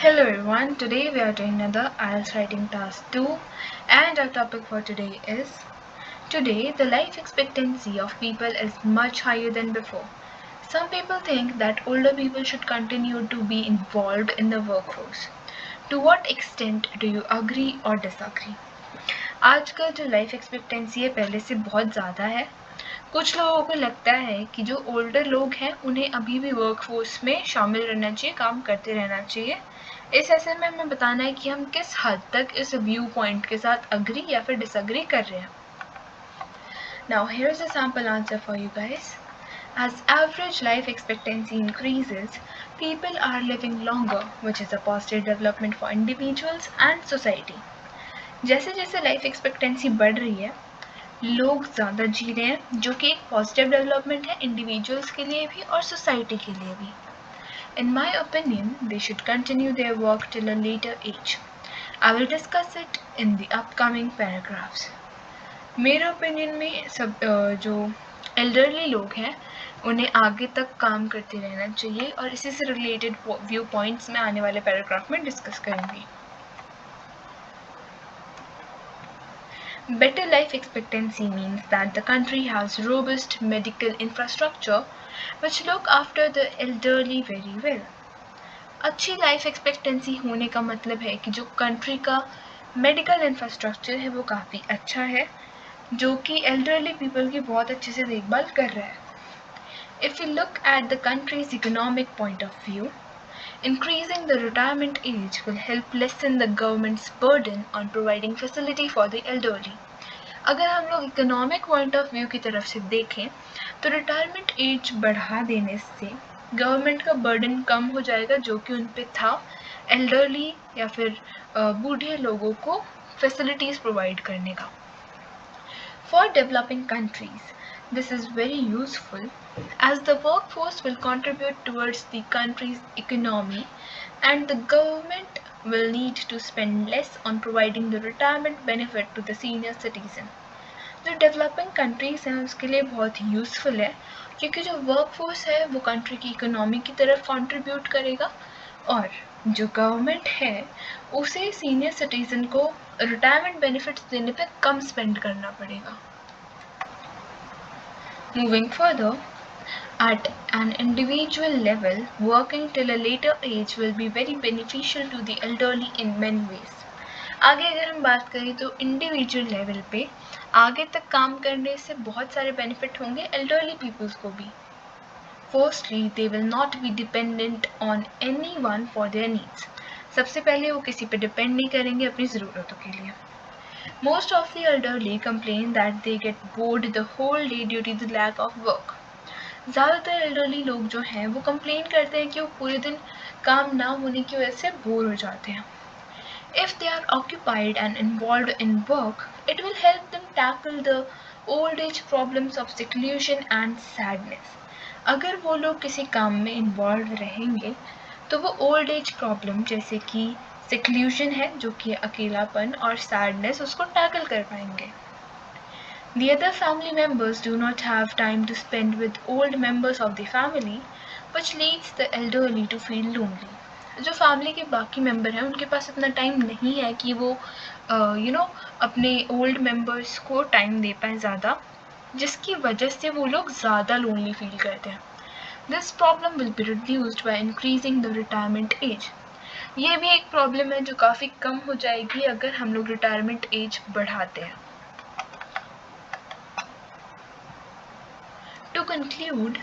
Hello everyone, today we are doing another IELTS writing task 2 and our topic for today is today the life expectancy of people is much higher than before. Some people think that older people should continue to be involved in the workforce. To what extent do you agree or disagree? आजकल जो life expectancy है पहले से बहुत ज़्यादा है. कुछ लोगों को लगता है कि जो ओल्डर लोग हैं उन्हें अभी भी वर्कफोर्स में शामिल रहना चाहिए, काम करते रहना चाहिए. इस ऐसे में हमें बताना है कि हम किस हद तक इस व्यू पॉइंट के साथ अग्री या फिर डिसअग्री कर रहे हैं. Now here's a sample answer for you guys. As average life expectancy increases, people are living longer, which is a positive development for individuals and society. जैसे जैसे लाइफ एक्सपेक्टेंसी बढ़ रही है लोग ज़्यादा जी रहे हैं, जो कि एक पॉजिटिव डेवलपमेंट है इंडिविजुअल्स के लिए भी और सोसाइटी के लिए भी. In my opinion, they should continue their work till a later age. I will discuss it in the upcoming paragraphs. मेरे ओपिनियन में सब जो एल्डरली लोग हैं उन्हें आगे तक काम करते रहना चाहिए और इसी से रिलेटेड व्यू पॉइंट्स में आने वाले पैराग्राफ में डिस्कस करेंगे. Better life expectancy means that the country has robust medical infrastructure which look after the elderly very well. अच्छी लाइफ एक्सपेक्टेंसी होने का मतलब है कि जो कंट्री का मेडिकल इंफ्रास्ट्रक्चर है वो काफ़ी अच्छा है, जो कि एल्डरली पीपल की बहुत अच्छे से देखभाल कर रहा है. If you look at the countries economic point of view, increasing the retirement age will help lessen the government's burden on providing facility for the elderly. अगर हम लोग इकोनॉमिक पॉइंट ऑफ व्यू की तरफ से देखें तो रिटायरमेंट एज बढ़ा देने से गवर्नमेंट का बर्डन कम हो जाएगा जो कि उन पे था एल्डरली या फिर बूढ़े लोगों को फैसिलिटीज़ प्रोवाइड करने का. For developing countries this is very useful as the workforce will contribute towards the country's economy and the government will need to spend less on providing the retirement benefit to the senior citizen. जो developing countries हैं उसके लिए बहुत useful है क्योंकि जो workforce है वो कंट्री की इकोनॉमी की तरफ कंट्रीब्यूट करेगा और जो गवर्नमेंट है उसे सीनियर सिटीज़न को रिटायरमेंट बेनिफिट्स देने पे कम स्पेंड करना पड़ेगा. Moving further, at an individual level, working till a later age will be very beneficial to the elderly in many ways. आगे अगर हम बात करें तो इंडिविजुअल लेवल पे आगे तक काम करने से बहुत सारे बेनिफिट होंगे एल्डरली पीपल्स को भी. Firstly they will not be dependent on anyone for their needs. सबसे पहले वो किसी पे डिपेंड नहीं करेंगे अपनी ज़रूरतों के लिए. Most of the elderly complain that they get bored the whole day due to the lack of work. ज़्यादातर एल्डरली लोग जो हैं वो कंप्लेन करते हैं कि वो पूरे दिन काम ना होने की वजह से बोर हो जाते हैं. If they are occupied and involved in work, it will help them tackle the old age problems of seclusion and sadness. अगर वो लोग किसी काम में इन्वॉल्व रहेंगे तो वो ओल्ड एज प्रॉब्लम जैसे कि सिक्ल्यूशन है जो कि अकेलापन और सैडनेस उसको टैकल कर पाएंगे. The other family members do not have time to spend with old members of the family, which leads the elderly to feel lonely. जो फैमिली के बाकी मेंबर हैं उनके पास इतना टाइम नहीं है कि वो अपने ओल्ड मेंबर्स को टाइम दे पाएँ ज़्यादा, जिसकी वजह से वो लोग ज़्यादा लोनली फील करते हैं. This problem will be reduced by increasing the retirement age. ये भी एक प्रॉब्लम है जो काफ़ी कम हो जाएगी अगर हम लोग रिटायरमेंट एज बढ़ाते हैं. To conclude,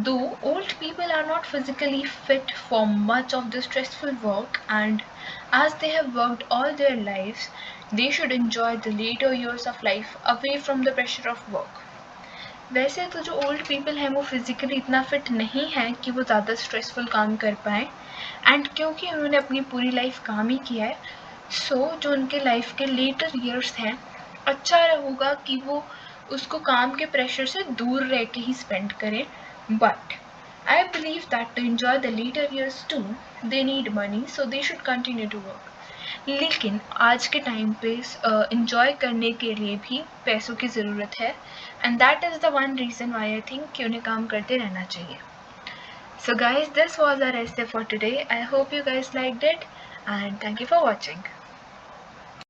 though old people are not physically fit for much of the stressful work and as they have worked all their lives, they should enjoy the later years of life away from the pressure of work. वैसे तो जो old people हैं वो physically इतना fit नहीं है कि वो ज़्यादा स्ट्रेसफुल काम कर पाएँ एंड क्योंकि उन्होंने अपनी पूरी लाइफ काम ही किया है सो जो उनके लाइफ के लेटर ईयर्स हैं अच्छा होगा कि वो उसको काम के प्रेशर से दूर रह के ही स्पेंड करें. But I believe that to enjoy the latter years to they need money so they should continue to work. लेकिन आज के टाइम पे इंजॉय करने के लिए भी पैसों की ज़रूरत है and that is the one reason why I think कि उन्हें काम करते रहना चाहिए. So guys, this was our essay for today. I hope you guys liked it and thank you for watching.